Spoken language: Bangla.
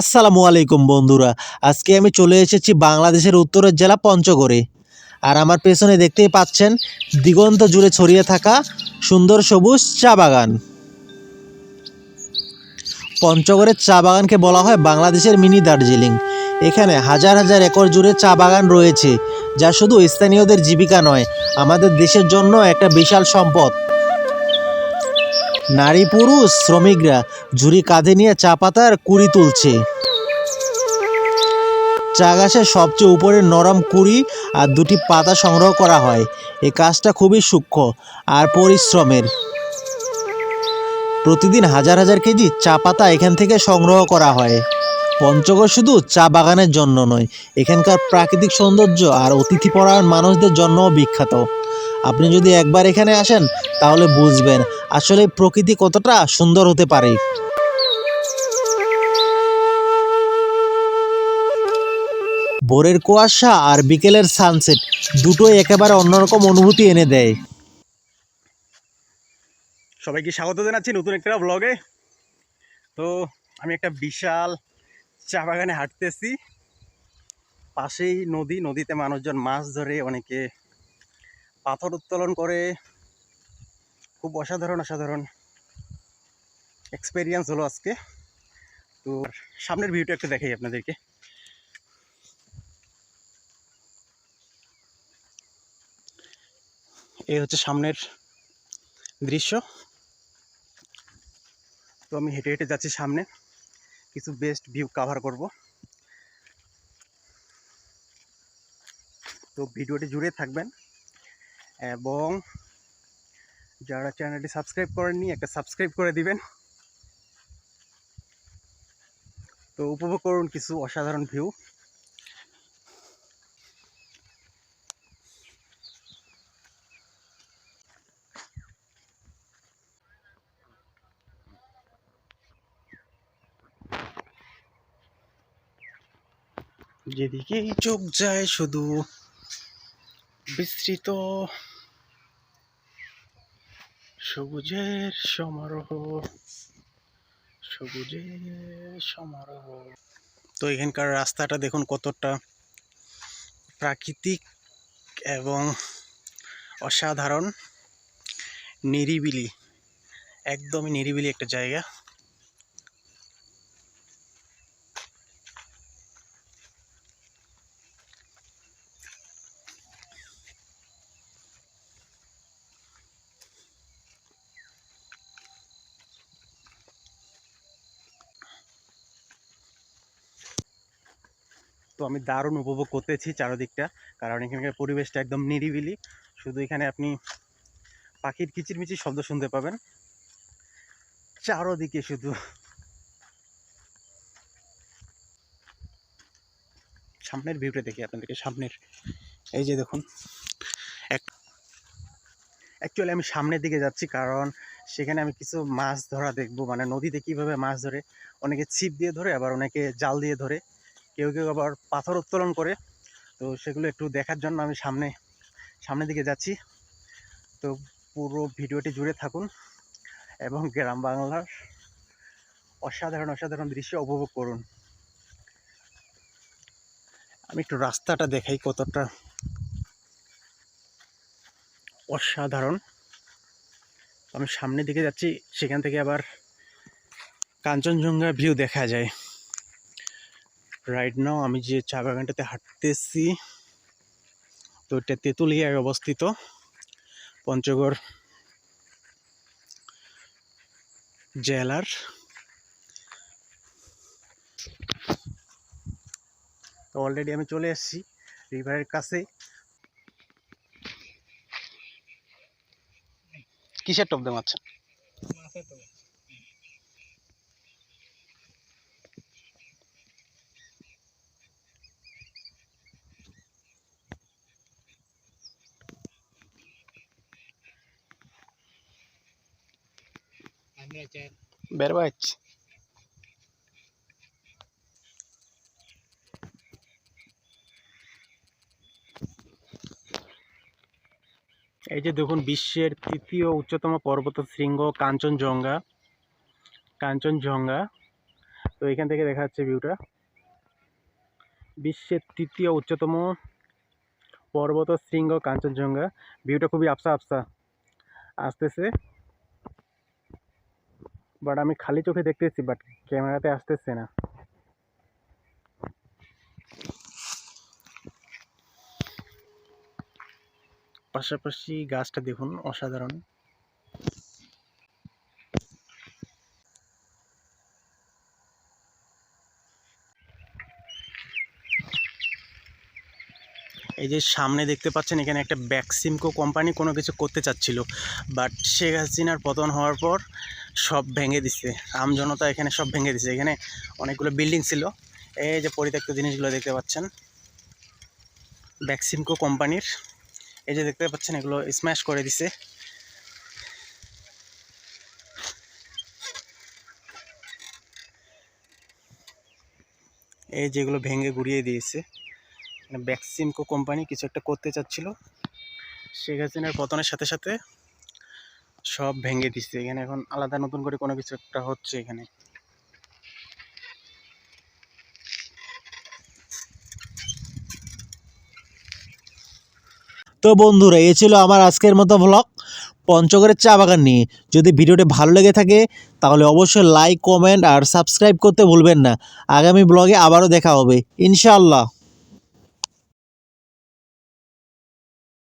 আসসালামু আলাইকুম বন্ধুরা। আজকে আমি চলে এসেছি বাংলাদেশের উত্তরের জেলা পঞ্চগড়ে। আর আমার পেছনে দেখতেই পাচ্ছেন দিগন্ত জুড়ে ছড়িয়ে থাকা সুন্দর সবুজ চা বাগান। পঞ্চগড়ের চা বাগানকে বলা হয় বাংলাদেশের মিনি দার্জিলিং। এখানে হাজার হাজার একর জুড়ে চা বাগান রয়েছে, যা শুধু স্থানীয়দের জীবিকা নয়, আমাদের দেশের জন্য একটা বিশাল সম্পদ। নারী পুরুষ শ্রমিকরা ঝুড়ি কাঁধে নিয়ে চা পাতার কুড়ি তুলছে। চা গাছের সবচেয়ে উপরের নরম কুড়ি আর দুটি পাতা সংগ্রহ করা হয়। এই কাজটা খুবই সূক্ষ্ম আর পরিশ্রমের। প্রতিদিন হাজার হাজার কেজি চা পাতা এখান থেকে সংগ্রহ করা হয়। পঞ্চগড় শুধু চা বাগানের জন্য নয়, এখানকার প্রাকৃতিক সৌন্দর্য আর অতিথিপরায়ণ মানুষদের জন্যও বিখ্যাত। আপনি যদি একবার এখানে আসেন তাহলে বুঝবেন আসলে প্রকৃতি কতটা সুন্দর হতে পারে। ভোরের কুয়াশা আর বিকেলের সানসেট দুটোই একেবারে অন্যরকম অনুভূতি এনে দেয়। সবাইকে স্বাগত জানাচ্ছি নতুন একটা ব্লগে। তো আমি একটা বিশাল চা বাগানে হাঁটতেছি। পাশেই নদী, নদীতে মানুষজন মাছ ধরে, অনেকে পাথর উত্তোলন করে। খুব অসাধারণ অসাধারণ এক্সপেরিয়েন্স হলো আজকে। তো সামনের ভিউটা একটু দেখাই আপনাদেরকে। এই হচ্ছে সামনের দৃশ্য। তো আমি হেঁটে হেঁটে যাচ্ছি সামনে, কিছু বেস্ট ভিউ কভার করব। তো ভিডিওটি জুড়ে থাকবেন, এবং যারা চ্যানেলটি সাবস্ক্রাইব করেননি একটা সাবস্ক্রাইব করে দিবেন। তো উপভোগ করুন কিছু অসাধারণ ভিউ। যেদিকেই চোখ যায় শুধু বিস্তৃত সবুজের সমারোহ, সবুজের সমারোহ। তো এখানকার রাস্তাটা দেখুন কতটা প্রাকৃতিক এবং অসাধারণ, নিরিবিলি, একদমই নিরিবিলি একটা জায়গা। তো আমি দারুণ উপভোগ করতেছি চারদিকটা, কারণ এখানকার পরিবেশটা একদম নিরিবিলি। শুধু এখানে আপনি পাখির কিচিরমিচির শব্দ শুনতে পাবেন, চারদিকে শুধু। সামনের ভিউটা দেখি আপনাদেরকে, সামনের এই যে দেখুন। অ্যাকচুয়ালি আমি সামনের দিকে যাচ্ছি কারণ সেখানে আমি কিছু মাছ ধরা দেখবো, মানে নদীতে কীভাবে মাছ ধরে। অনেকে ছিপ দিয়ে ধরে, আবার অনেকে জাল দিয়ে ধরে, কেউ কেউ আবার পাথর উত্তোলন করে। তো সেগুলো একটু দেখার জন্য আমি সামনের দিকে যাচ্ছি। তো পুরো ভিডিওটি জুড়ে থাকুন এবং গ্রাম বাংলার অসাধারণ অসাধারণ দৃশ্য উপভোগ করুন। আমি একটু রাস্তাটা দেখাই কতটা অসাধারণ। আমি সামনের দিকে যাচ্ছি, সেখান থেকে আবার কাঞ্চনজঙ্ঘা ভিউ দেখা যায়। রাইট নাও আমি যে চা বাগানটাতে হাঁটতেছি, তো এটা তেঁতুলিয়ায় অবস্থিত, পঞ্চগড় জেলার। তো অলরেডি আমি চলে এসেছি রিভারের কাছে। কিসের টপ দিয়ে মারছেন? বের বাইচ। এই যে দেখুন, বিশ্বের তৃতীয় উচ্চতম পর্বত শৃঙ্গ কাঞ্চনজঙ্ঘা। কাঞ্চনজঙ্ঘা তো এখান থেকে দেখা যাচ্ছে ভিউটা। বিশ্বের তৃতীয় উচ্চতম পর্বত শৃঙ্গ কাঞ্চনজঙ্ঘা। ভিউটা খুবই আফসা আফসা আসতেছে, বাট আমি খালি চোখে দেখতেছি, বাট ক্যামেরাতে আসতেছে না। পাশাপাশি গাছটা দেখুন, অসাধারণ। এই যে সামনে দেখতে পাচ্ছেন, এখানে একটা ব্যাক্সিমকো কোম্পানি কোনো কিছু করতে চাচ্ছিল, বাট শেখ হাসিনার পতন হওয়ার পর সব ভেঙে দিছে। আমজনতা এখানে সব ভেঙে দিছে। এখানে অনেকগুলো বিল্ডিং ছিল, এই যে পরিত্যক্ত জিনিসগুলো দেখতে পাচ্ছেন ব্যাক্সিমকো কোম্পানির। এই যে দেখতে পাচ্ছেন এগুলো স্ম্যাশ করে দিছে। এই যেগুলো ভেঙে গুড়িয়ে দিয়েছে। ব্যাক্সিমকো কোম্পানি কিছু একটা করতে চাচ্ছিল, শেখ হাসিনার পতনের সাথে সাথে সব ভেঙে দিচ্ছে। এখানে এখন আলাদা নতুন করে কোনো কিছু একটা হচ্ছে এখানে। তো বন্ধুরা, এই ছিল আমার আজকের মতো ভ্লগ পঞ্চগড়ের চা বাগান নিয়ে। যদি ভিডিওটি ভালো লেগে থাকে তাহলে অবশ্যই লাইক, কমেন্ট আর সাবস্ক্রাইব করতে ভুলবেন না। আগামী ব্লগে আবারও দেখা হবে ইনশাআল্লাহ।